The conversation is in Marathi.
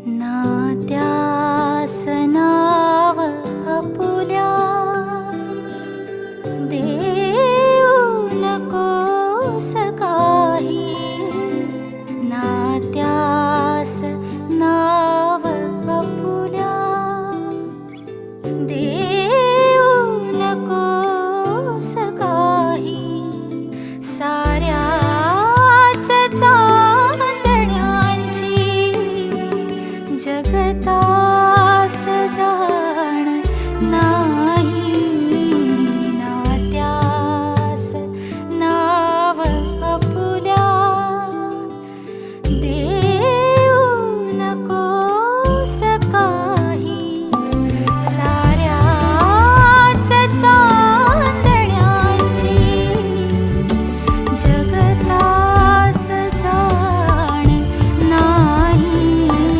नात्यास नाव आपुल्या देऊ नकोस काही, नात्यास नाव आपुल्या देऊ नकोस काही. साऱ्याच चांदण्यांची जगता